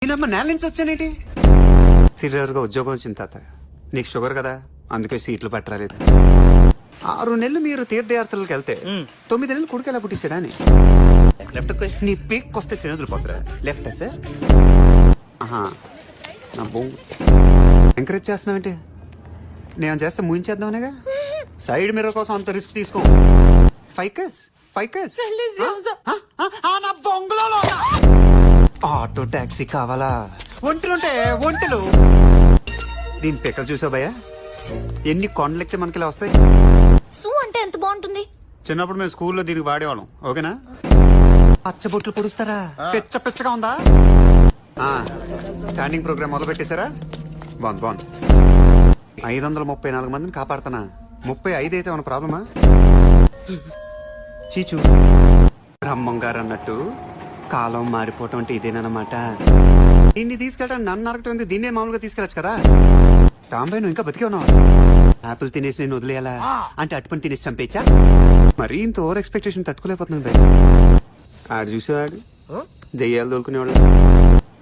నేనమ్మ నేల నుంచి వచ్చానేంటి? సీరియస్ గా ఉద్యోగం వచ్చింది తాత. నీకు షుగర్ కదా, అందుకే సీట్లు పట్టరాలేదు. 6 నెలలు మీరు తీర్థయాత్రలకు వెళ్తే 9 నెలలు కొడుకు ఎలా పుట్టిస్తాడా అని. లెఫ్ట్ నీ పీక్ వస్తే సినిమాలు పోతారా? Left sir. నా బొంగు ఎంకరేజ్ చేస్తున్నావేంటి? నేను చేస్తే ముయించేద్దామనేగా. సైడ్ మిర్రర్ కోసం అంత రిస్క్ తీసుకో. ఫైకస్ నా బొంగులో ఆటో టాక్సీ కావాలా? ఒంటెలుంటే ఒంటెలు. దీని పిక్కలు చూసావు భయ్యా? ఎన్ని కొండలెక్కితే మనకి ఇలా వస్తాయి. సూ అంటే ఎంత బాగుంటుంది. చిన్నప్పుడు మేము స్కూల్లో దీనికి వాడేవాళ్ళం. ఓకేనా? పచ్చబొట్లు పొడుస్తారా? పిచ్చ పిచ్చగా ఉందా? స్టాండింగ్ ప్రోగ్రామ్ మొదలు పెట్టేశారా? బాగుంది. 534 మందిని కాపాడుతున్నా. 35 అయితే ఏమన్నా ప్రాబ్లమా? చీచు బ్రహ్మం గారు అన్నట్టు కాలం మారిపోవటం అంటే ఇదేనమాట. దీన్ని తీసుకెళ్ళడానికి నన్ను నరకటం, దీన్నే మామూలుగా తీసుకెళ్ళచ్చు కదా. రాంబాయ్ నువ్వు ఇంకా బతికే ఉన్నావు. ఆపిల్ తినేసి నేను వదిలేయాలా అంటే అటుపని తినేసి చంపేచ్చా? మరీ ఇంత ఓవర్ ఎక్స్పెక్టేషన్ తట్టుకోలేకపోతున్నాను భయ్. ఆడు చూసేవాడు దెయ్యాలు తోలుకునేవాళ్ళు.